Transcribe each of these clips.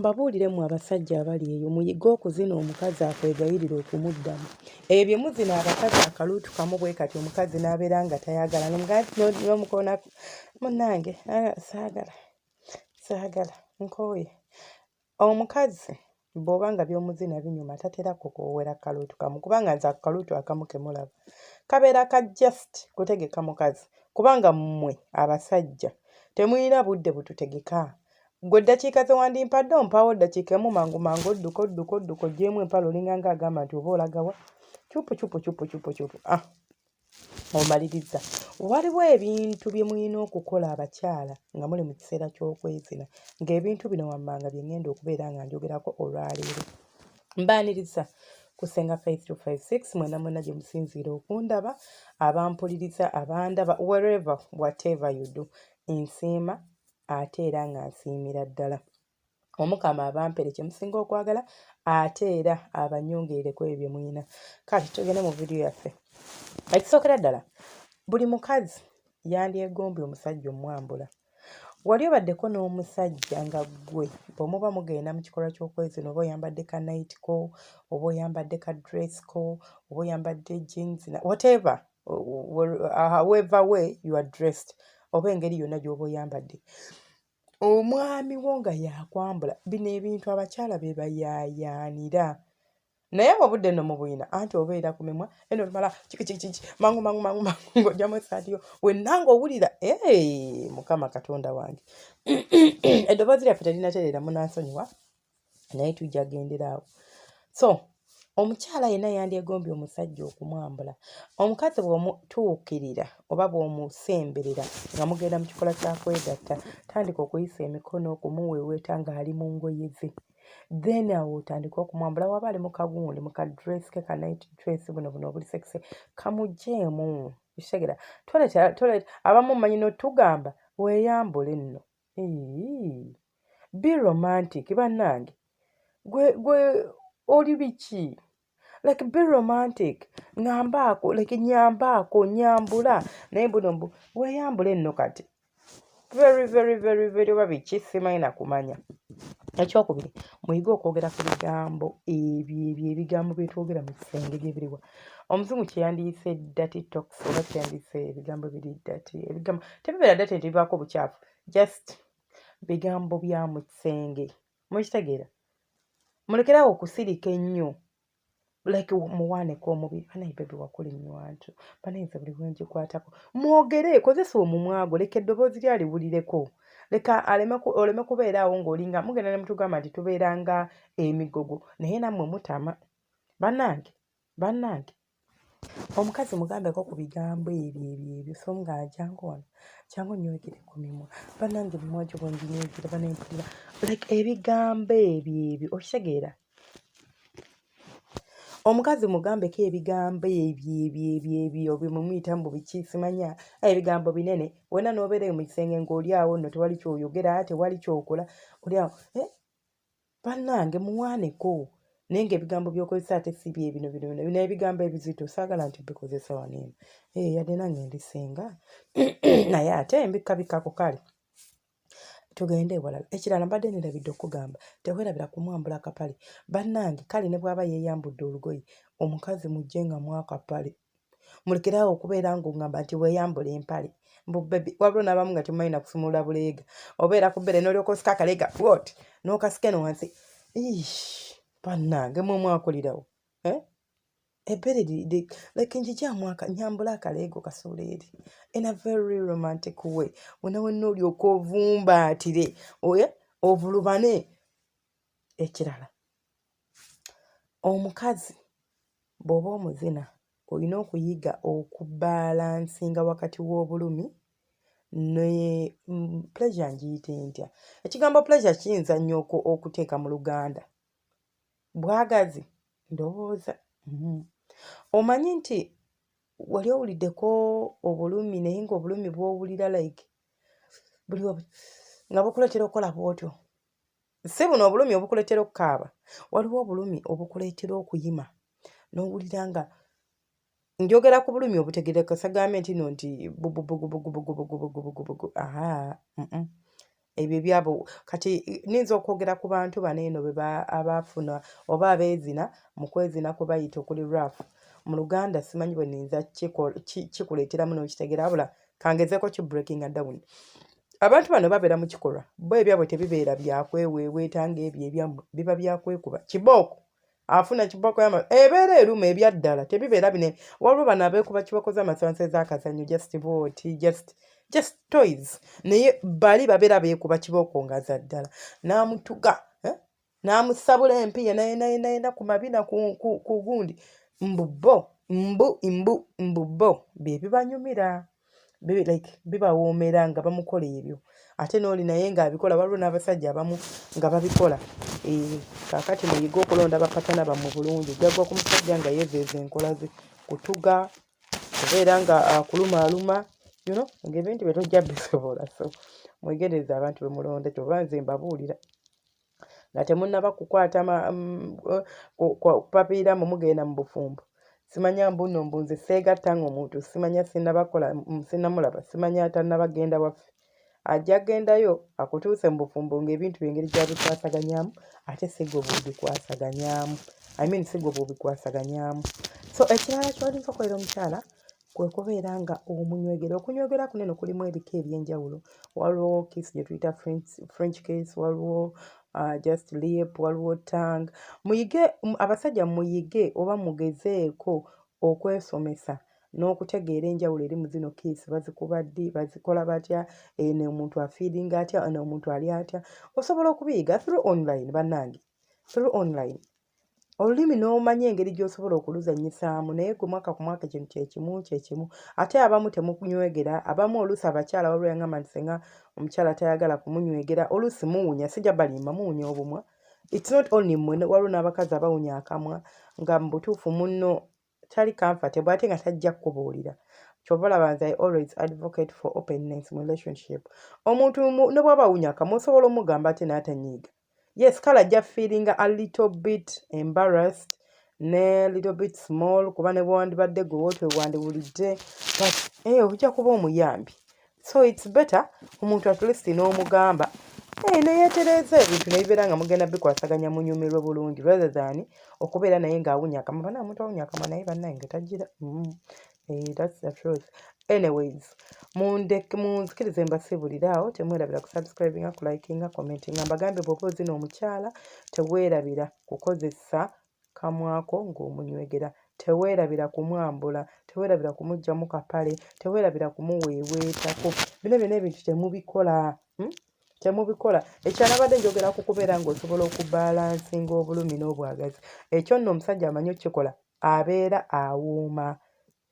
Kambabuuliremu abasajja abali eyo muyige okuzina omukazi akwegayirira okumuddamu. Ebyo muzina abakazi akaluutu kamu bwe kati omukazi n'abeera nga tayagala n'omukoona munnange saagala nkooye. Omukazi bw'oba nga by'omuzina binyuma tatera kukoowera kaluutu kamu kubanga nze akaluutu akamu ke mulaba kabeera ka just kutegeka mukazi kubanga mmwe abasajja temulina budde bututegeka. Gwe eddakiika ze wandimpadde ompaawo ddakiika emu mangu odduka oggyemu empale olinganga agamba nti oba olagawa cupu omaliriza. Waliwo ebintu bye mulina okukola abakyala nga muli mu kiseera ky'okwezina, ng'ebintu bino wammanga bye ngenda okubeera nga njogerako olwaleero. Mbaaniriza kusenga Faith 256 mwena gye musinziira okundaba, abampuliriza abandaba whatever you do, nsiima ate era nga nsiimira ddala. Omukama abampere kye musinga okwagala ate era abanyongerereko ebyo mwina. Kati tugende mu vidiyo yaffe. Ekisookera ddala, buli mukazi yandyegombye omusajja omwambula. Wali obaddeko n'omusajja nga ggwe bw'omuba mugenda mu kikolwa ky'okwezina oba oyambadde ka night ko oba oyambadde ka dress ko oba oyambadde jeans whatever however way you are dressed oba engeri yonna gy'oba oyambadde, omwami wo nga yakwambula, bino ebintu abakyala be bayaayaanira. Naye obudde nno mu buyina anti obeera ku mimwa eno lumala kiki mangu ng'ojjamu essaati yo wenna ng'owulira Mukama Katonda wange. Eddoboozi lyaffe terinatereera munansonyiwa naye tujja gendera awo. So omukyala yenna yandyegombye omusajja okumwambula. Omukazi bw'omutuukirira oba bw'omusemberera nga mugenda mu kikola kya kwegatta, tandika okuyisa emikono okumuweeweeta ng'ali mu ngoye ze. Then awo otandika okumwambula. Waba ali mu kagundi mu ka dress ke ka night dress buno obuli sexy kamujeemu. Kitegeera toleta abamu mmanyi n'otugamba weeyambule nno. Be romantic bannange. Gwe oli biki? Like be romantic. Ngambaako like nyambaako nyambula naye buno weeyambule nno kati. Very oba biki simanyi na kumanya. Ekyokubiri, muyige okwogera ku bigambo ebyo ebigambo bye twogera mu kisenge gye biriwa. Omuzungu kye yandiyise dirty talks oba kye yandiyise ebigambo biri dirty. Ebigambo tebibeera dirty nti bivaako obukyafu, just bigambo bya mu kisenge. Mukitegeera? Mulekerawo okusirika ennyo. Like muwaaneko omubiri banaye bebi wakula ennyo wantu banaye nze buli bwe ngikwatako mwogere, kozesa omumwa gwo, leka eddoboozi lyaliwulireko, leka oleme kubeera awo ng'olinga mugenda ne mutugamba nti tubeera nga emigogo naye nammwe mutama. Bannange omukazi mugambeko ku bigambo ebyo so nga jangu wano jangu nywegere ku mimwa bannange mimwa gyo bwenginywegera banaye mpulira like ebigambo ebyo okitegeera. Omukazi mugambeko ebigambo ebyo bimumuyita mu biki simanya ebigambo binene wena n'obeera mu kisenge ng'oli awo nno tewali kyoyogera tewali kyokola oli awo bannange muwaaneko naye ng'ebigambo by'okozesa ate si bye bino n'ebigambo ebizito saagala nti bikozesa wano eno yadde nange ndisenga naye ate mbikabikako kale tugende ewalala. Ekirala mbadde nerabidde okugamba teweerabira kumwambula akapale bannange. Kale ne bw'aba yeeyambudde olugoye omukazi mujje nga mwakapale, mulekerawo okubeera ng'ongamba nti weeyambula empale mbubebi wabula n'abamu nga temumanyi na kusumulula buleega obeera ku bbere n'olyoka osika akaleega bwoti n'okasika eno wansi. Bannange mwe mwakulirawo ebbere like njijaamu nyambula akaleego kasuula eri in a very romantic way wena wenna olyoka ovumbaatire ovulubane. Ekirala, omukazi bw'oba omuzina olina okuyiga okubaalansinga wakati w'obulumi ne pleasure ngiyite ntya. Ekigambo pleasure kiyinza nnyo okuteeka mu Luganda. Bwagazi ndowooza omanyi nti wali owuliddeko obulumi naye ng'obulumi bw'owulira like buli nga bukuleetera okukola bw'otyo. Si buno obulumi obukuleetera okukaaba, waliwo obulumi obukuleetera okuyima n'owulira nga njogera ku bulumi obutegerekesa gambe nti no nti bububugubugubugubugubugubugu ebyo byabo kati ninza okwogera ku bantu bano eno abaafuna oba abeezina mu kwezina kwe bayita okuli rafu mu Luganda simanyi bwe ninza kikuleeteramu n'okitegeera wabula kangezeeko kibreakinga down. Abantu bano babeera mu kikolwa bo ebyabwe tebibeera byakweweeweeta ng'ebyo ebyammwe biba byakwekuba kibooko afuna kibooko ebeera eruma ebya ddala tebibeera bine waliwo bano abeekuba kibooko z'amasansa ez'akazannyo just toys naye bali babeera beekuba kibooko nga za ddala n'amutuga n'amusabula empiya nayina ku mabina ku gundi mbubbo bye bibanyumira bibawoomera nga bamukola ebyo ate n'oli naye ng'abikola waliwo n'abasajja abamu nga babikola kaakati muyiga okulonda bapatana bammwe bulungi jagwa ku musajja nga yeezeeza enkola ze kutuga kubeera nga akulumaaluma ng'ebintu bye tojja bisobola so mwegendereze abantu be mulonda kyoba nze mbabuulira nga temunnaba kukwata papiira mu mugenda mu bufumbo simanya mbuno mbunze seegatta ng'omuntu simanya sinnamulaba simanya atannabagenda waffe ajja gendayo akutuuse mu bufumbo ng'ebintu byengeri gy'abikwasaganyaamu ate sigwe bw'obikwasaganyaamu sigwe bw'obikwasaganyaamu so ekirala ky'olinza okukolera omukyala kwe kubeera nga omunywegera okunywegera kuno eno kulimu ebika eby'enjawulo waliwo kiss gye tuyita french kiss waliwo just lip waliwo tongue abasajja muyige oba mugezeeko okwesomesa n'okutegeera enjawulo eri mu zino kiss bazikuba ddi bazikola batya eno omuntu afiiringa atya eno omuntu ali atya osobola okubiyiga through online bannange through online olulimi n'omanya engeri gy'osobola okuluzannyisaamu naye gwe mwaka ku mwaka ekintu kyekimu ate abamu temukunywegera abamu oluusi abakyala waliwo yaŋŋamba nti senga omukyala tayagala kumunywegera oluusi muwunya sijja balimba muwunya obumwa it's not only mmwe waliwo n'abakazi abawunya akamwa nga mu butuufu munno tali comfortable ate nga tajja kukubuulira kyova olaba nze I always advocate for openness mu relationship omuntu ne bw'aba awunya akamwa osobola omugamba ate n'atanyiiga yes kale ajja feeling a little bit embarrassed ne little bit small kuba ne bwandibadde gwe wootwewandibulidde but ojja kuba omuyambi so it's better omuntu at least n'omugamba neyeetereeza ebintu nebibeera nga mugenda bikwasaganya munyumirwe bulungi rather than okubeera naye ng'awunya akamwa bana omuntu awunya akamwa naye bannaye nga tagira that's the truth anyways munzikirize mbasiibulire awo temwerabira kusubscribinga kulikinga commentinga mbagambye bw'oba ozina omukyala teweerabira kukozesa kamwako ng'omunywegera teweerabira kumwambula teweerabira kumugyamu kapale teweerabira kumuweeweetako bino byonna ebintu temubikola ekyanabadde njogera ku kubeera ng'osobola okubalansinga obulumi n'obwagazi ekyo nno omusajja amanyi okukikola abeera awooma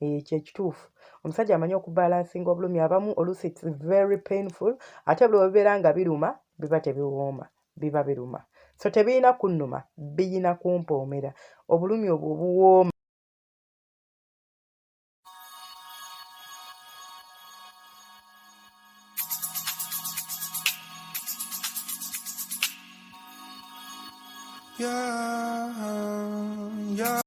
ekyo ekituufu omusajja amanyi okubalansinga obulumi abamu oluusi it's very painful ate buli bibeera nga biruma biba tebiwooma biba biruma so tebirina kunnuma birina kumpoomera obulumi obwo obuwooma